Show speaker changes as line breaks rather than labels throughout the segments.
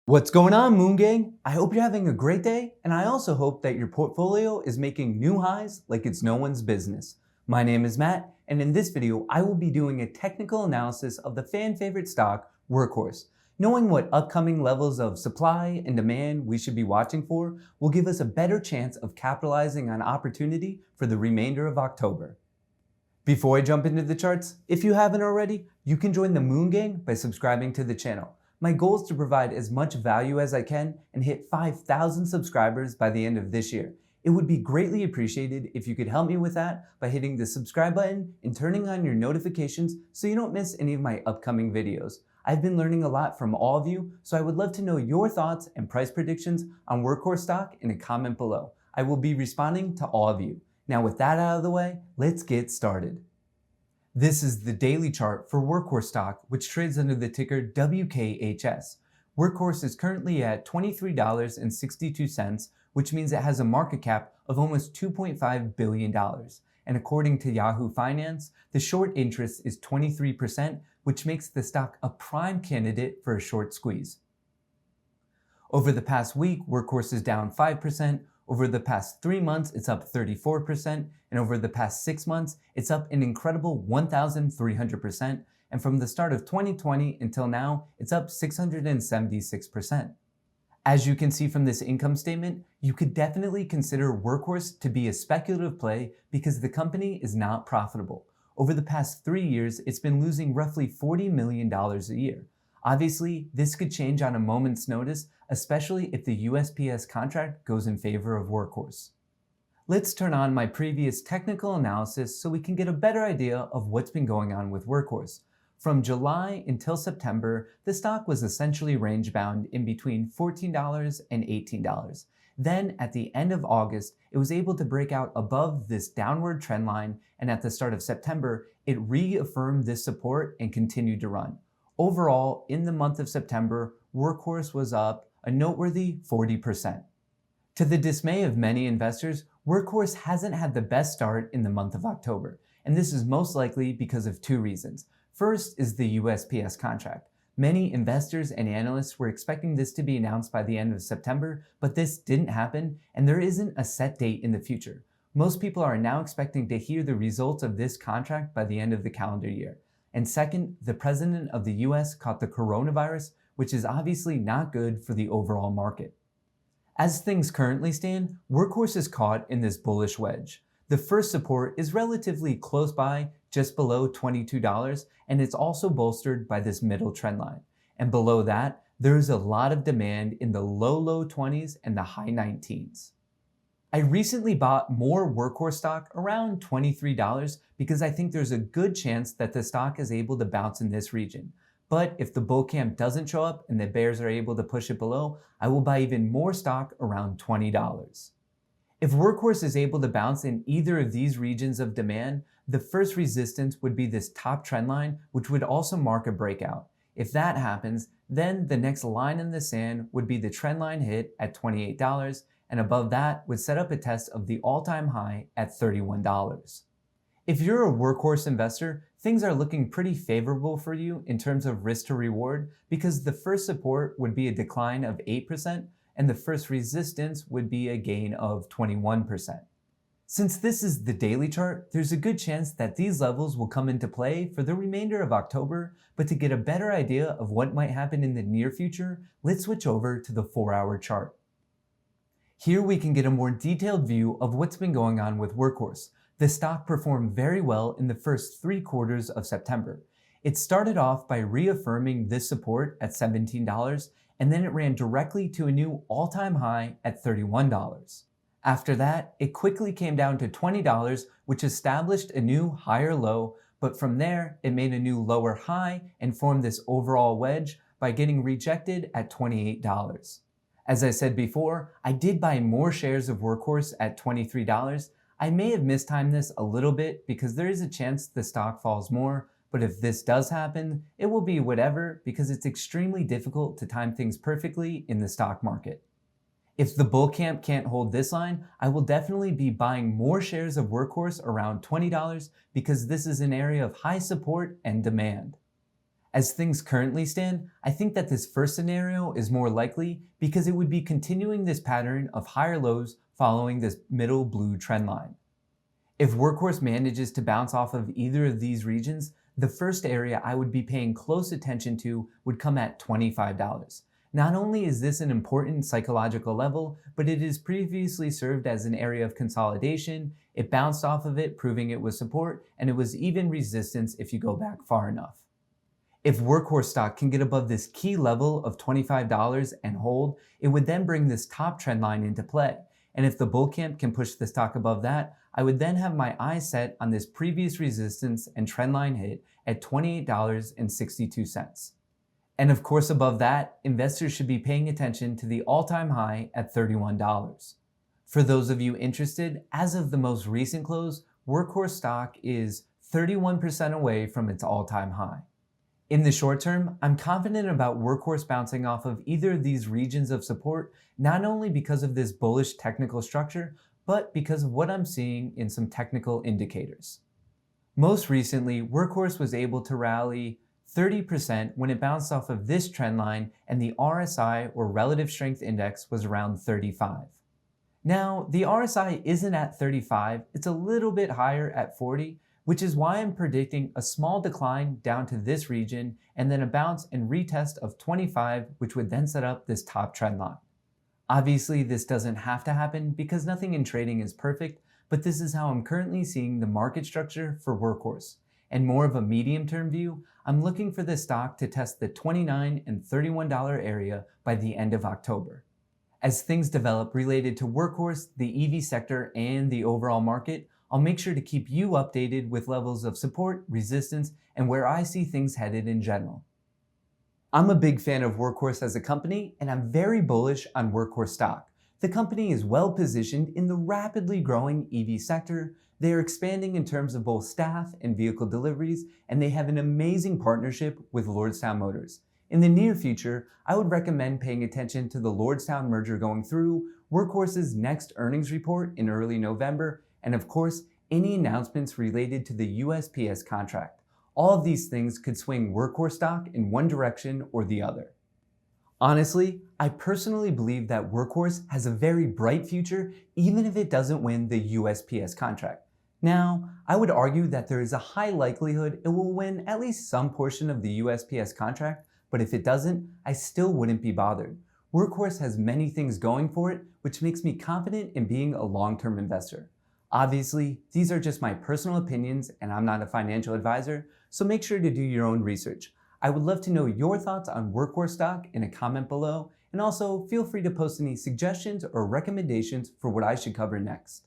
What's going on, Moon Gang? I hope you're having a great day, and I also hope that your portfolio is making new highs like it's no one's business. My name is Matt, and in this video, I will be doing a technical analysis of the fan favorite stock, Workhorse. Knowing what upcoming levels of supply and demand we should be watching for will give us a better chance of capitalizing on opportunity for the remainder of October. Before I jump into the charts, if you haven't already, you can join the Moon Gang by subscribing to the channel. My goal is to provide as much value as I can and hit 5,000 subscribers by the end of this year. It would be greatly appreciated if you could help me with that by hitting the subscribe button and turning on your notifications so you don't miss any of my upcoming videos. I've been learning a lot from all of you, so I would love to know your thoughts and price predictions on Workhorse stock in a comment below. I will be responding to all of you. Now with that out of the way, let's get started. This is the daily chart for Workhorse stock, which trades under the ticker WKHS. Workhorse is currently at $23.62, which means it has a market cap of almost $2.5 billion. And according to Yahoo Finance, the short interest is 23%, which makes the stock a prime candidate for a short squeeze. Over the past week, Workhorse is down 5%. Over the past 3 months, it's up 34%, and over the past 6 months, it's up an incredible 1,300%, and from the start of 2020 until now, it's up 676%. As you can see from this income statement, you could definitely consider Workhorse to be a speculative play because the company is not profitable. Over the past 3 years, it's been losing roughly $40 million a year. Obviously, this could change on a moment's notice, especially if the USPS contract goes in favor of Workhorse. Let's turn on my previous technical analysis so we can get a better idea of what's been going on with Workhorse. From July until September, the stock was essentially range-bound in between $14 and $18. Then, at the end of August, it was able to break out above this downward trend line, and at the start of September, it reaffirmed this support and continued to run. Overall, in the month of September, Workhorse was up a noteworthy 40%. To the dismay of many investors, Workhorse hasn't had the best start in the month of October, and this is most likely because of two reasons. First is the USPS contract. Many investors and analysts were expecting this to be announced by the end of September, but this didn't happen, and there isn't a set date in the future. Most people are now expecting to hear the results of this contract by the end of the calendar year. And second, the president of the US caught the coronavirus, which is obviously not good for the overall market. As things currently stand, Workhorse is caught in this bullish wedge. The first support is relatively close by, just below $22, and it's also bolstered by this middle trend line. And below that, there's a lot of demand in the low 20s and the high 19s. I recently bought more Workhorse stock around $23 because I think there's a good chance that the stock is able to bounce in this region. But if the bull camp doesn't show up and the bears are able to push it below, I will buy even more stock around $20. If Workhorse is able to bounce in either of these regions of demand, the first resistance would be this top trend line, which would also mark a breakout. If that happens, then the next line in the sand would be the trend line hit at $28, and above that would set up a test of the all-time high at $31. If you're a Workhorse investor, things are looking pretty favorable for you in terms of risk to reward because the first support would be a decline of 8% and the first resistance would be a gain of 21%. Since this is the daily chart, there's a good chance that these levels will come into play for the remainder of October, but to get a better idea of what might happen in the near future, let's switch over to the 4-hour chart. Here we can get a more detailed view of what's been going on with Workhorse. The stock performed very well in the first 3 quarters of September. It started off by reaffirming this support at $17, and then it ran directly to a new all-time high at $31. After that, it quickly came down to $20, which established a new higher low, but from there, it made a new lower high and formed this overall wedge by getting rejected at $28. As I said before, I did buy more shares of Workhorse at $23. I may have mistimed this a little bit because there is a chance the stock falls more, but if this does happen, it will be whatever because it's extremely difficult to time things perfectly in the stock market. If the bull camp can't hold this line, I will definitely be buying more shares of Workhorse around $20 because this is an area of high support and demand. As things currently stand, I think that this first scenario is more likely because it would be continuing this pattern of higher lows following this middle blue trend line. If Workhorse manages to bounce off of either of these regions, the first area I would be paying close attention to would come at $25. Not only is this an important psychological level, but it has previously served as an area of consolidation. It bounced off of it, proving it was support, and it was even resistance if you go back far enough. If Workhorse stock can get above this key level of $25 and hold, it would then bring this top trend line into play. And if the bull camp can push the stock above that, I would then have my eyes set on this previous resistance and trend line hit at $28.62. And of course, above that, investors should be paying attention to the all-time high at $31. For those of you interested, as of the most recent close, Workhorse stock is 31% away from its all-time high. In the short term, I'm confident about Workhorse bouncing off of either of these regions of support, not only because of this bullish technical structure, but because of what I'm seeing in some technical indicators. Most recently, Workhorse was able to rally 30% when it bounced off of this trend line and the RSI, or Relative Strength Index, was around 35. Now, the RSI isn't at 35, it's a little bit higher at 40, which is why I'm predicting a small decline down to this region and then a bounce and retest of 25, which would then set up this top trend line. Obviously, this doesn't have to happen because nothing in trading is perfect, but this is how I'm currently seeing the market structure for Workhorse. And more of a medium-term view, I'm looking for this stock to test the $29 and $31 area by the end of October. As things develop related to Workhorse, the EV sector, and the overall market, I'll make sure to keep you updated with levels of support, resistance, and where I see things headed in general. I'm a big fan of Workhorse as a company, and I'm very bullish on Workhorse stock. The company is well positioned in the rapidly growing EV sector. They are expanding in terms of both staff and vehicle deliveries, and they have an amazing partnership with Lordstown Motors. In the near future, I would recommend paying attention to the Lordstown merger going through, Workhorse's next earnings report in early November, and of course, any announcements related to the USPS contract. All of these things could swing Workhorse stock in one direction or the other. Honestly, I personally believe that Workhorse has a very bright future even if it doesn't win the USPS contract. Now, I would argue that there is a high likelihood it will win at least some portion of the USPS contract, but if it doesn't, I still wouldn't be bothered. Workhorse has many things going for it, which makes me confident in being a long-term investor. Obviously, these are just my personal opinions and I'm not a financial advisor, so make sure to do your own research. I would love to know your thoughts on Workhorse stock in a comment below, and also feel free to post any suggestions or recommendations for what I should cover next.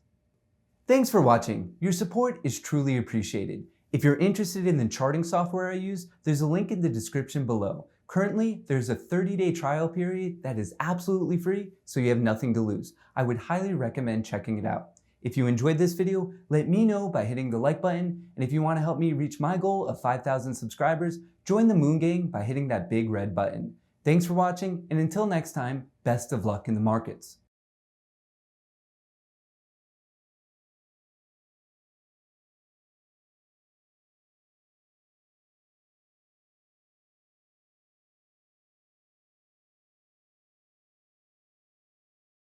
Thanks for watching. Your support is truly appreciated. If you're interested in the charting software I use, there's a link in the description below. Currently, there's a 30-day trial period that is absolutely free, so you have nothing to lose. I would highly recommend checking it out. If you enjoyed this video, let me know by hitting the like button, and if you want to help me reach my goal of 5,000 subscribers, join the Moon Gang by hitting that big red button. Thanks for watching, and until next time, best of luck in the markets.